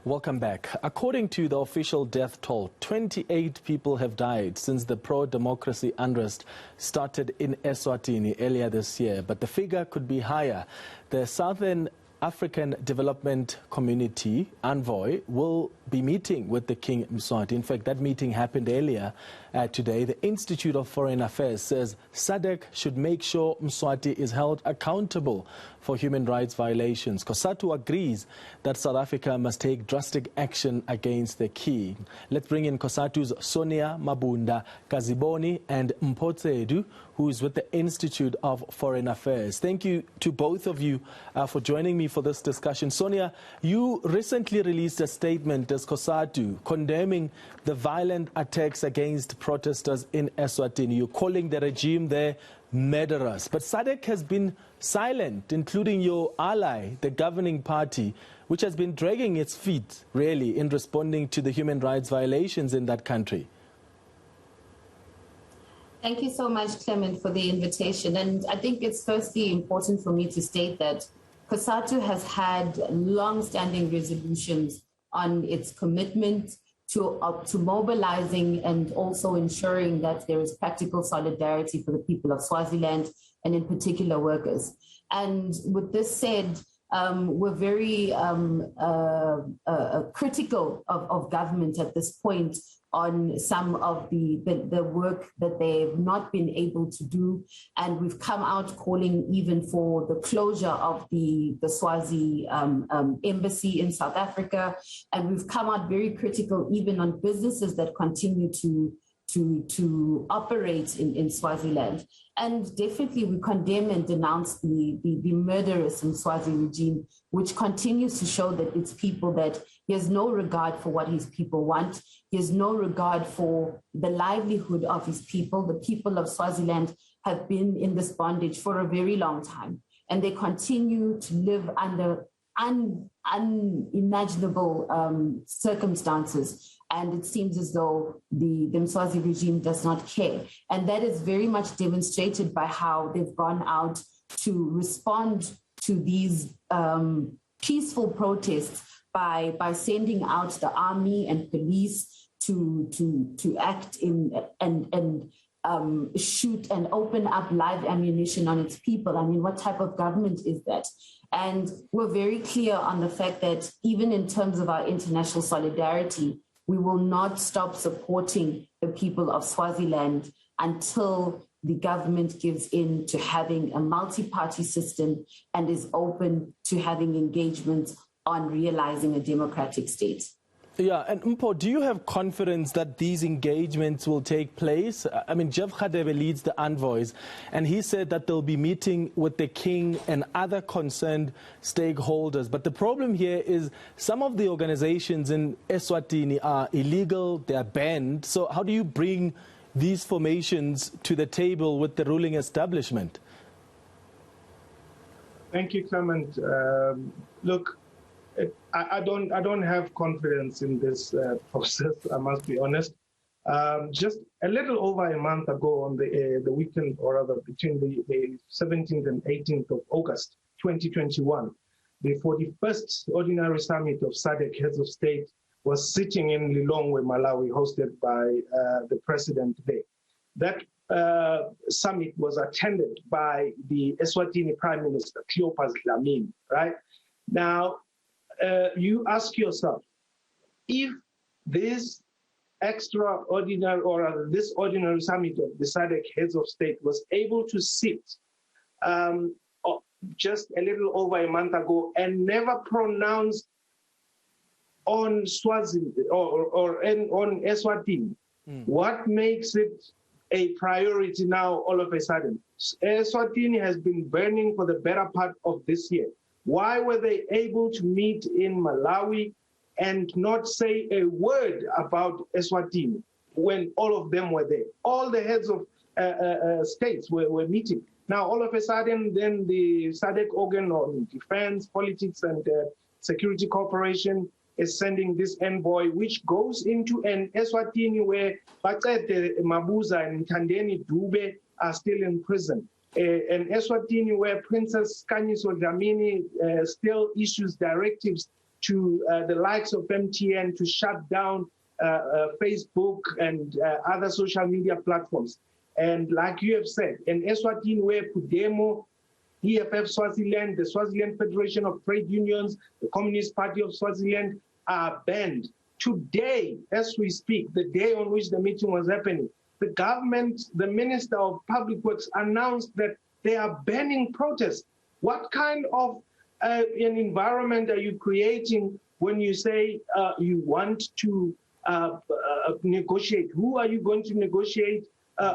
Welcome back. According to the official death toll, 28 people have died since the pro-democracy unrest started in eSwatini earlier this year, but the figure could be higher. The Southern African Development Community envoy will be meeting with the King Mswati. In fact, that meeting happened earlier today. The Institute of Foreign Affairs says SADC should make sure Mswati is held accountable for human rights violations. Cosatu agrees that South Africa must take drastic action against the king. Let's bring in Cosatu's Sonia, Mabunda-Kaziboni and Mpho Tsedu, who is with the Institute of Foreign Affairs. Thank you to both of you for joining me for this discussion. Sonia, you recently released a statement as Cosatu condemning the violent attacks against protesters in eSwatini. You're calling the regime there murderous. But SADC has been silent, including your ally, the governing party, which has been dragging its feet, really, in responding to the human rights violations in that country. Thank you so much, Clement, for the invitation. And I think it's firstly important for me to state that Cosatu has had long-standing resolutions on its commitment to mobilizing and also ensuring that there is practical solidarity for the people of Swaziland and in particular workers. And with this said, we're very critical of government at this point on some of the work that they've not been able to do. And we've come out calling even for the closure of the Swazi embassy in South Africa. And we've come out very critical even on businesses that continue to operate in Swaziland. And definitely we condemn and denounce the murderous Mswati regime, which continues to show that it's people that he has no regard for what his people want. He has no regard for the livelihood of his people. The people of Swaziland have been in this bondage for a very long time, and they continue to live under unimaginable circumstances. And it seems as though the Mswati regime does not care. And that is very much demonstrated by how they've gone out to respond to these peaceful protests by sending out the army and police to act in and shoot and open up live ammunition on its people. I mean, what type of government is that? And we're very clear on the fact that even in terms of our international solidarity, we will not stop supporting the people of Swaziland until the government gives in to having a multi-party system and is open to having engagements on realizing a democratic state. Yeah, and Mpho, do you have confidence that these engagements will take place? I mean, Jeff Khadebe leads the envoys, and he said that they'll be meeting with the king and other concerned stakeholders. But the problem here is some of the organizations in eSwatini are illegal, they are banned. So how do you bring these formations to the table with the ruling establishment? Thank you, Clement. Look, I don't have confidence in this process, I must be honest. Just a little over a month ago on the weekend, or rather between the 17th and 18th of August 2021, the 41st Ordinary Summit of SADC Heads of State was sitting in Lilongwe, Malawi, hosted by the president there. That summit was attended by the Eswatini Prime Minister, Cleopas Dlamini, right? Now, you ask yourself, if this extraordinary or this ordinary summit of the SADC Heads of State was able to sit just a little over a month ago and never pronounced on Swaziland or on Eswatini, what makes it a priority now all of a sudden? Eswatini has been burning for the better part of this year. Why were they able to meet in Malawi and not say a word about Eswatini when all of them were there? All the heads of states were meeting. Now, all of a sudden, then the SADC organ on defense, politics, and security cooperation is sending this envoy, which goes into an Eswatini where Mabuza and Tandeni Dube are still in prison. And Eswatini, where Princess Kanyiso Dlamini still issues directives to the likes of MTN to shut down Facebook and other social media platforms. And like you have said, in Eswatini, where Pudemo, EFF Swaziland, the Swaziland Federation of Trade Unions, the Communist Party of Swaziland are banned. Today, as we speak, the day on which the meeting was happening, the government, the Minister of Public Works announced that they are banning protests. What kind of an environment are you creating when you say you want to negotiate? Who are you going to negotiate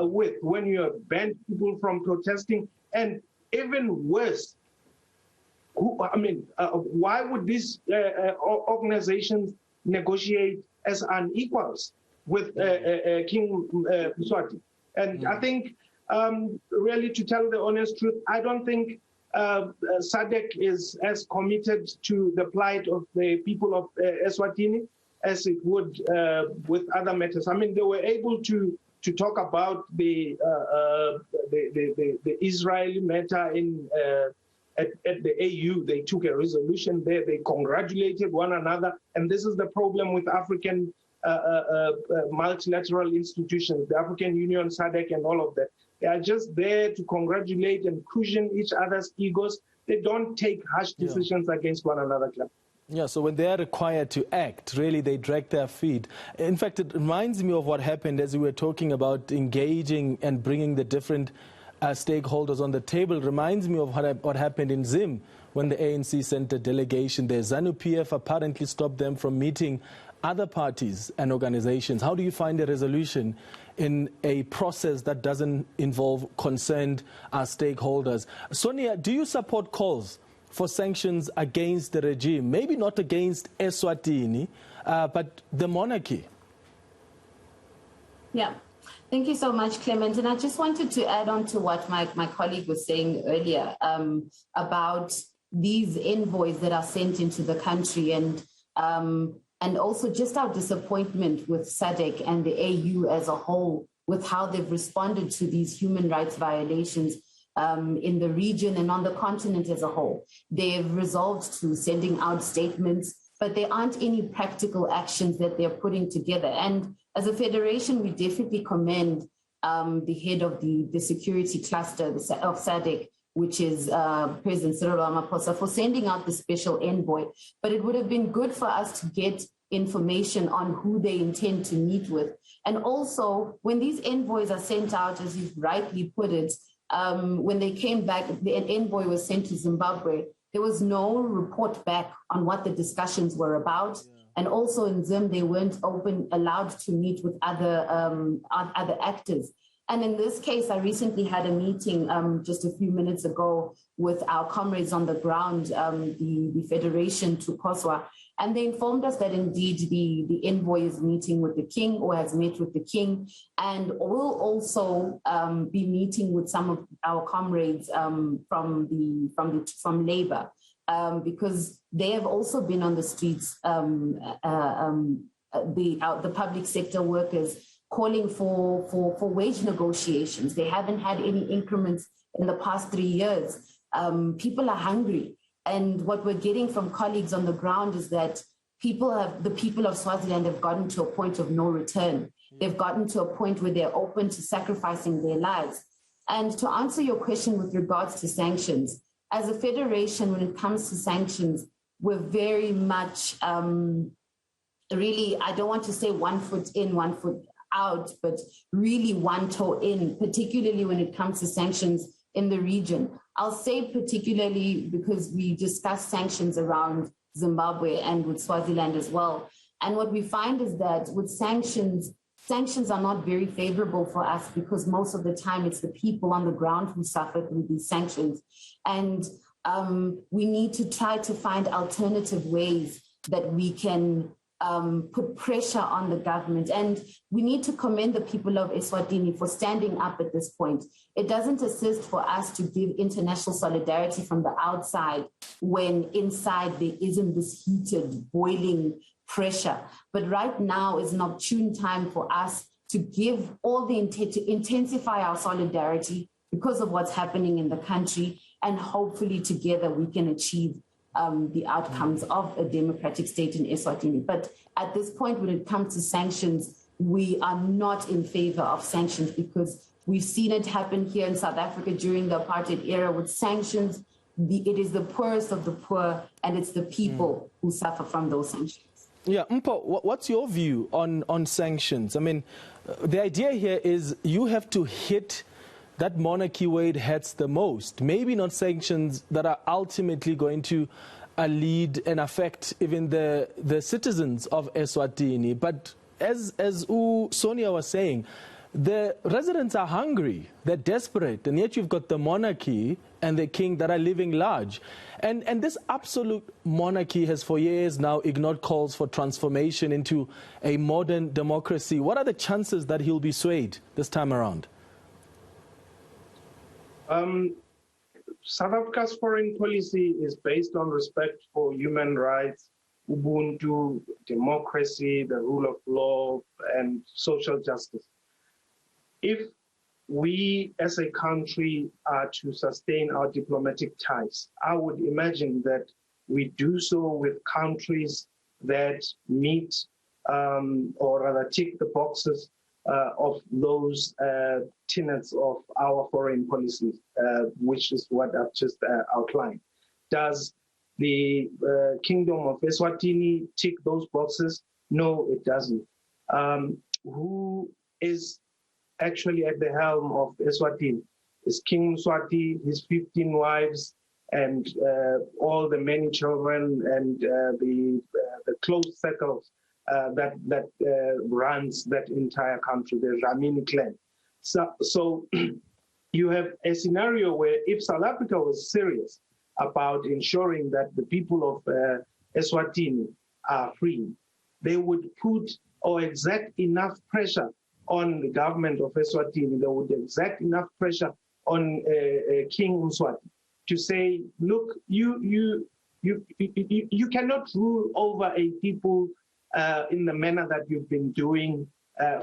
with when you have banned people from protesting? And even worse, why would these organizations negotiate as unequals with King Mswati? And I think, really, to tell the honest truth, I don't think SADC is as committed to the plight of the people of Eswatini as it would with other matters. I mean, they were able to talk about the Israeli matter at the AU. They took a resolution there. They congratulated one another. And this is the problem with African multilateral institutions, the African Union, SADC, and all of that. They are just there to congratulate and cushion each other's egos. They don't take harsh decisions against one another. Yeah, so when they are required to act, really they drag their feet. In fact, it reminds me of what happened as we were talking about engaging and bringing the different stakeholders on the table. It reminds me of what happened in Zim when the ANC sent a delegation there. ZANU-PF apparently stopped them from meeting other parties and organizations. How do you find a resolution in a process that doesn't involve concerned stakeholders? Sonia, do you support calls for sanctions against the regime, maybe not against Eswatini, but the monarchy? Yeah, thank you so much, Clement. And I just wanted to add on to what my colleague was saying earlier about these envoys that are sent into the country, and also just our disappointment with SADC and the AU as a whole with how they've responded to these human rights violations in the region and on the continent as a whole. They've resolved to sending out statements, but there aren't any practical actions that they're putting together. And as a federation, we definitely commend the head of the security cluster of SADC, which is President Cyril Ramaphosa, for sending out the special envoy. But it would have been good for us to get information on who they intend to meet with. And also, when these envoys are sent out, as you've rightly put it, when they came back, an envoy was sent to Zimbabwe. There was no report back on what the discussions were about. Yeah. And also in Zim, they weren't allowed to meet with other actors. And in this case, I recently had a meeting just a few minutes ago with our comrades on the ground, the Federation to Koswa, and they informed us that indeed the envoy is meeting with the king or has met with the king, and will also be meeting with some of our comrades from Labour, because they have also been on the streets, the public sector workers, calling for wage negotiations. They haven't had any increments in the past 3 years. People are hungry. And what we're getting from colleagues on the ground is that the people of Swaziland have gotten to a point of no return. They've gotten to a point where they're open to sacrificing their lives. And to answer your question with regards to sanctions, as a federation, when it comes to sanctions, we're very much, really, I don't want to say 1 foot in, 1 foot out, but really one toe in, particularly when it comes to sanctions in the region. I'll say particularly because we discussed sanctions around Zimbabwe and with Swaziland as well. And what we find is that with sanctions are not very favorable for us, because most of the time it's the people on the ground who suffer through these sanctions. And we need to try to find alternative ways that we can put pressure on the government. And we need to commend the people of Eswatini for standing up at this point. It doesn't assist for us to give international solidarity from the outside when inside there isn't this heated, boiling pressure. But right now is an opportune time for us to give all the intent to intensify our solidarity because of what's happening in the country. And hopefully together we can achieve the outcomes of a democratic state in Eswatini. But at this point, when it comes to sanctions, we are not in favor of sanctions because we've seen it happen here in South Africa during the apartheid era with sanctions. It is the poorest of the poor, and it's the people who suffer from those sanctions. Yeah, Mpho, what's your view on sanctions? I mean, the idea here is you have to hit that monarchy where it hurts the most. Maybe not sanctions that are ultimately going to lead and affect even the citizens of Eswatini. But as Sonia was saying, the residents are hungry, they're desperate, and yet you've got the monarchy and the king that are living large. And this absolute monarchy has for years now ignored calls for transformation into a modern democracy. What are the chances that he'll be swayed this time around? South Africa's foreign policy is based on respect for human rights, Ubuntu, democracy, the rule of law, and social justice. If we as a country are to sustain our diplomatic ties, I would imagine that we do so with countries that meet or rather tick the boxes of those tenets of our foreign policy, which is what I've just outlined. Does the Kingdom of Eswatini tick those boxes? No, it doesn't. Who is actually at the helm of Eswatini? Is King Mswati, his 15 wives, and all the many children, and the close circles that runs that entire country, the Ramini clan. So you have a scenario where if South Africa was serious about ensuring that the people of Eswatini are free, they would put or exact enough pressure on the government of Eswatini. They would exact enough pressure on King Mswati to say, look, you cannot rule over a people in the manner that you've been doing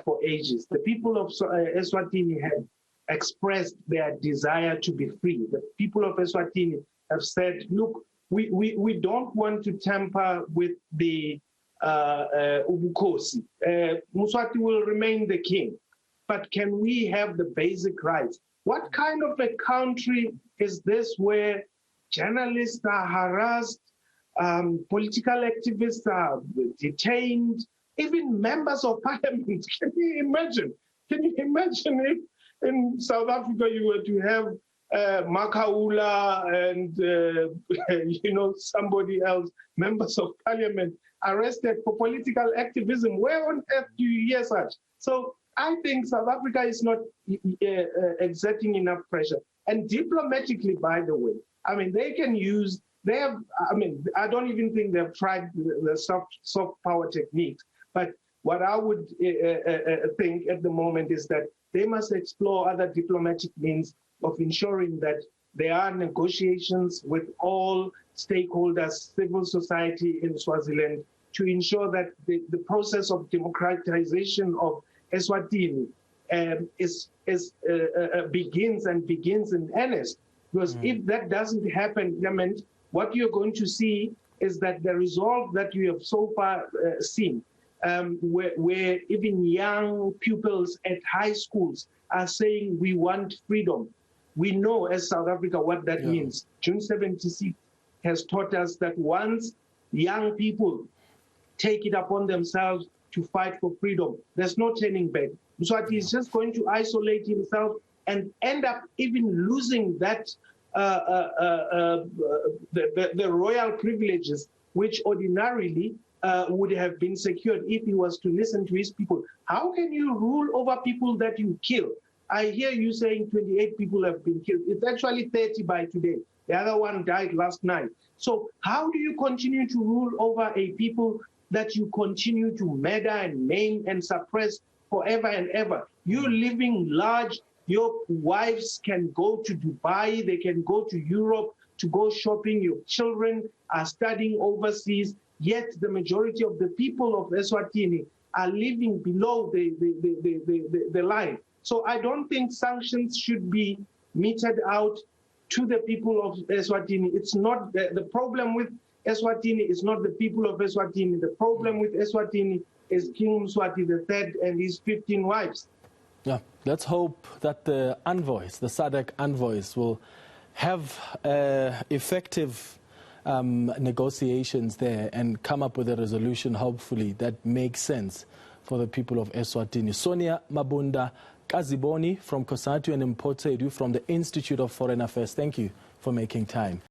for ages. The people of Eswatini have expressed their desire to be free. The people of Eswatini have said, look, we don't want to tamper with the Ubukosi. Mswati will remain the king, but can we have the basic rights? What kind of a country is this where journalists are harassed, political activists are detained, even members of parliament? Can you imagine? Can you imagine if in South Africa you were to have Makaula and somebody else, members of parliament, arrested for political activism? Where on earth do you hear such? So I think South Africa is not exerting enough pressure. And diplomatically, by the way, I mean, they can use, I don't even think they've tried the soft power techniques. But what I would think at the moment is that they must explore other diplomatic means of ensuring that there are negotiations with all stakeholders, civil society in Swaziland, to ensure that the process of democratization of Eswatini begins in earnest. Because if that doesn't happen, Clement, what you're going to see is that the resolve that you have so far seen, where even young pupils at high schools are saying we want freedom. We know as South Africa what that means. June 76 has taught us that once young people take it upon themselves to fight for freedom, there's no turning back. Mswati is just going to isolate himself and end up even losing that the royal privileges, which ordinarily would have been secured if he was to listen to his people. How can you rule over people that you kill? I hear you saying 28 people have been killed. It's actually 30 by today. The other one died last night. So how do you continue to rule over a people that you continue to murder and maim and suppress forever and ever? You're living large. Your wives can go to Dubai. They can go to Europe to go shopping. Your children are studying overseas. Yet the majority of the people of Eswatini are living below the line. So I don't think sanctions should be meted out to the people of Eswatini. It's not the problem with Eswatini is not the people of Eswatini. The problem with Eswatini is King Mswati III and his 15 wives. Yeah, let's hope that the envoys, the SADC envoys, will have effective negotiations there and come up with a resolution, hopefully, that makes sense for the people of Eswatini. Sonia, Mabunda-Kaziboni from Cosatu and Mpho Tsedu from the Institute of Foreign Affairs, thank you for making time.